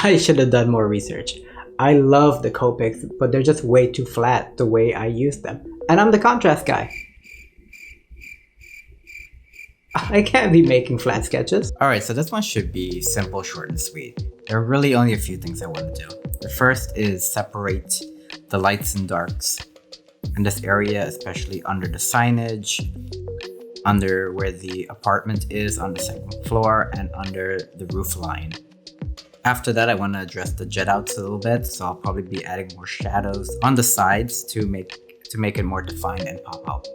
I should have done more research. I love the Copics, but they're just way too flat the way I use them. And I'm the contrast guy. I can't be making flat sketches. Alright, so this one should be simple, short, and sweet. There are really only a few things I want to do. The first is separate the lights and darks in this area, especially under the signage, under where the apartment is on the second floor, and under the roof line. After that, I want to address the jet outs a little bit, so I'll probably be adding more shadows on the sides to make it more defined and pop out.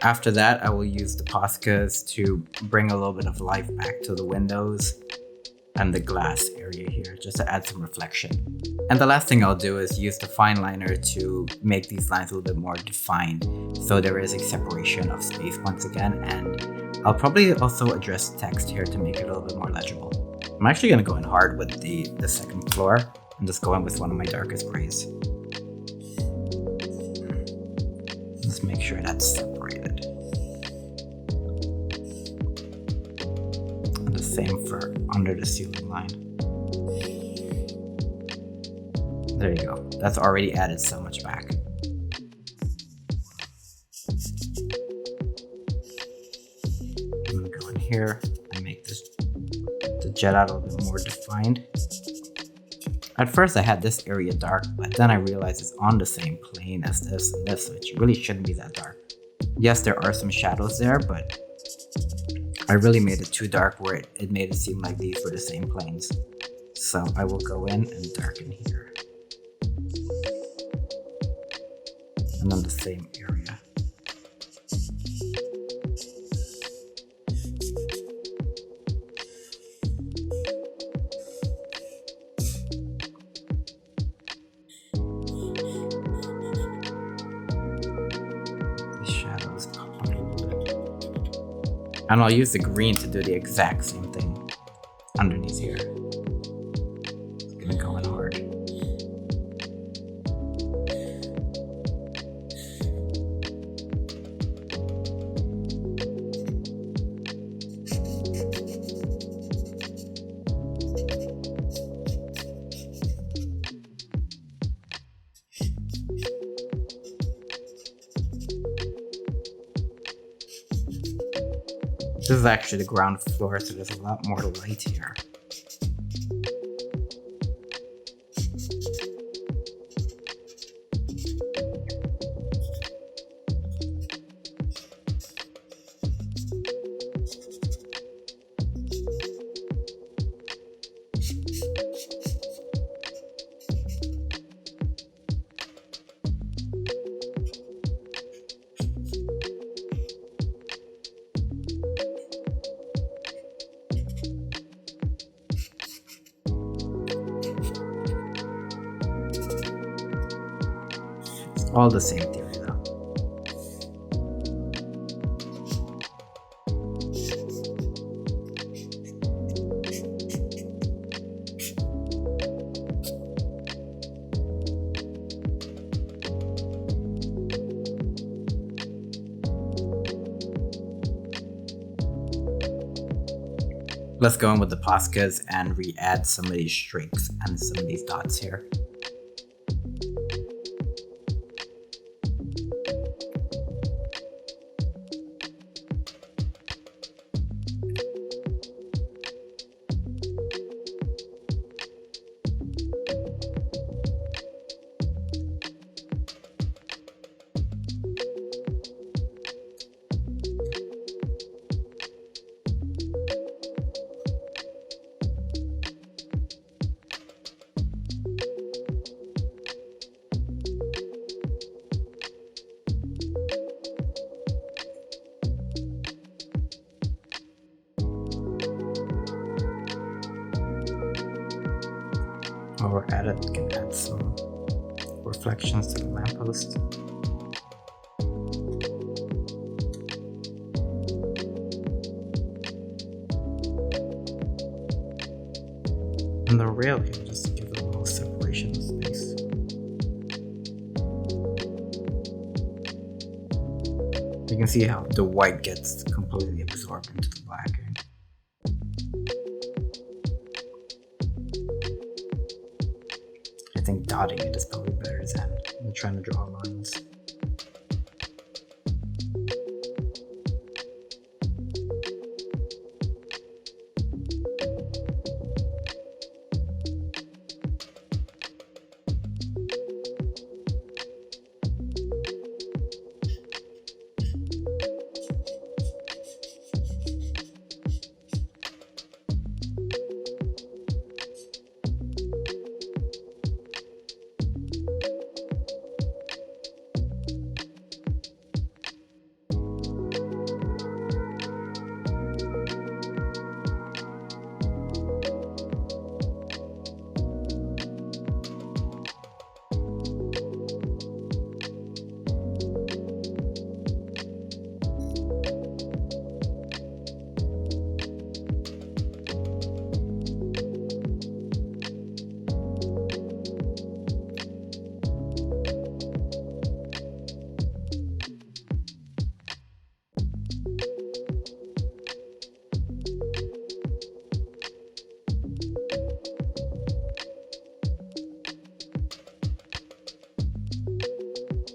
After that, I will use the Poscas to bring a little bit of life back to the windows and the glass area here, just to add some reflection. And the last thing I'll do is use the fine liner to make these lines a little bit more defined, so there is a separation of space once again, and I'll probably also address text here to make it a little bit more legible. I'm actually going to go in hard with the second floor and just go in with one of my darkest grays. Just make sure that's separated. And the same for under the ceiling line. There you go. That's already added so much back. I'm going to go in here and make the jet out a little bit more defined. At first I had this area dark, but then I realized it's on the same plane as this and this, which really shouldn't be that dark. Yes, there are some shadows there, but I really made it too dark where it made it seem like these were the same planes. So I will go in and darken here. And then the same area. And I'll use the green to do the exact same thing underneath here. It's gonna go in hard. This is actually the ground floor, so there's a lot more light here. All the same theory though. Let's go in with the Poscas and re-add some of these streaks and some of these dots here. While we're at it, we can add some reflections to the lamppost. And the rail can just give it a little separation of space. You can see how the white gets completely absorbed into the black. think dotting it is probably better than trying to draw lines.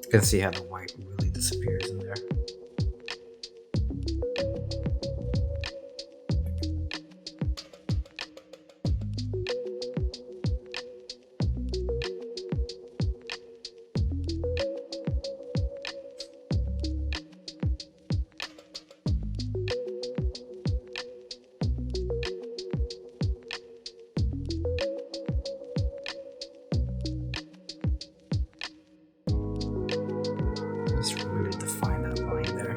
You can see how the white really disappears in there. Just really define that line there.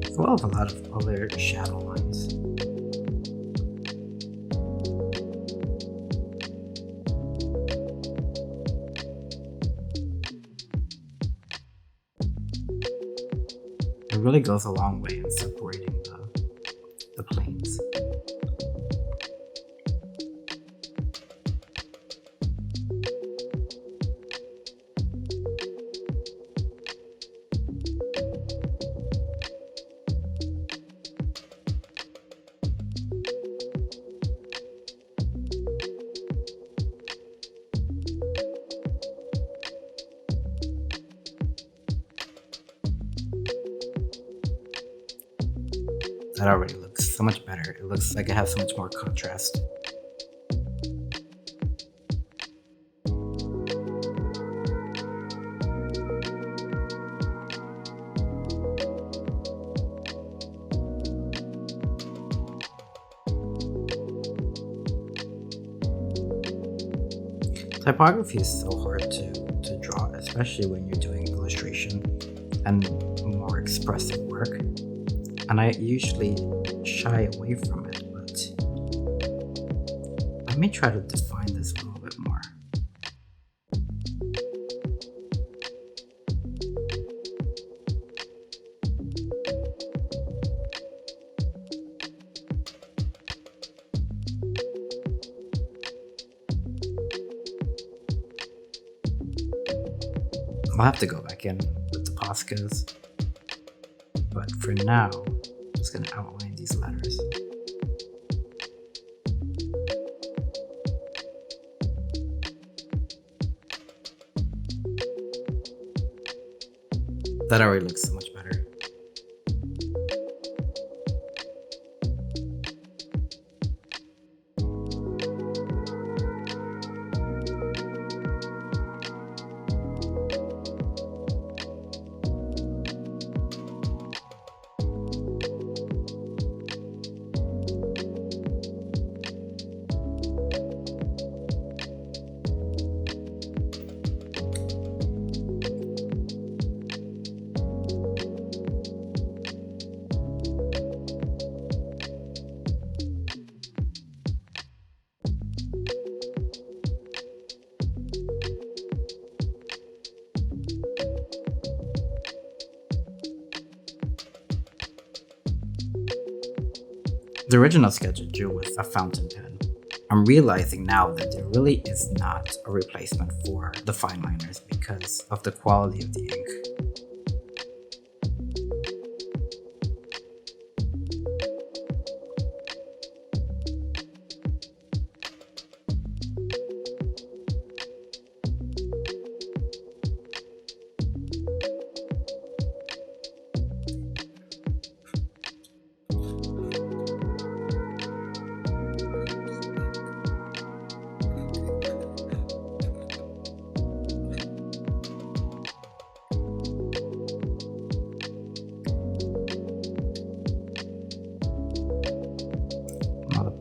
As well as a lot of other shadow lines. It really goes a long way in separating the planes. That already looks so much better. It looks like it has so much more contrast. Typography is so hard to draw, especially when you're doing illustration and more expressive work. And I usually shy away from it, but let me try to define this a little bit more. I'll have to go back in with the Poscas, but for now, I'm just going to outline these letters. That already looks so much better. The original sketch I drew with a fountain pen. I'm realizing now that there really is not a replacement for the fine liners because of the quality of the ink.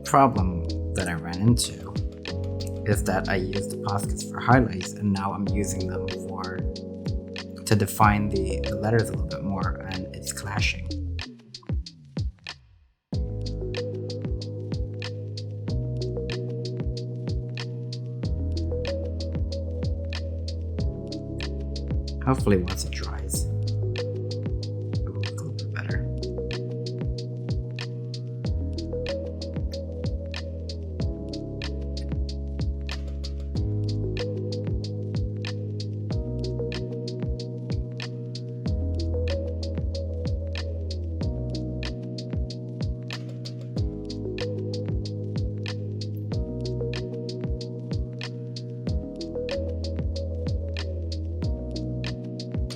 Problem that I ran into is that I used the Poscas for highlights and now I'm using them to define the letters a little bit more, and it's clashing. Hopefully once it dries, it will look a little bit better.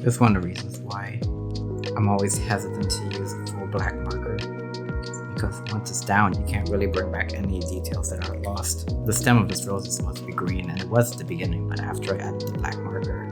This is one of the reasons why I'm always hesitant to use a full black marker, because once it's down, you can't really bring back any details that are lost. The stem of this rose is supposed to be green, and it was at the beginning, but after I added the black marker,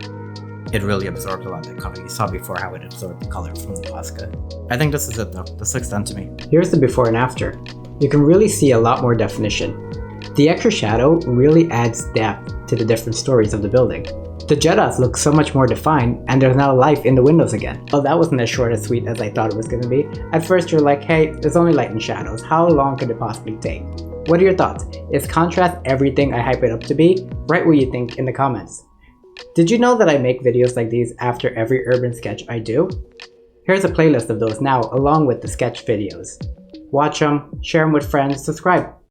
it really absorbed a lot of that color. You saw before how it absorbed the color from the Posca. I think this is it though. This looks done to me. Here's the before and after. You can really see a lot more definition. The extra shadow really adds depth to the different stories of the building. The Jeddas look so much more defined, and there's now life in the windows again. Well, that wasn't as short and sweet as I thought it was going to be. At first you're like, hey, it's only light and shadows. How long could it possibly take? What are your thoughts? Is contrast everything I hype it up to be? Write what you think in the comments. Did you know that I make videos like these after every urban sketch I do? Here's a playlist of those now, along with the sketch videos. Watch them, share them with friends, subscribe.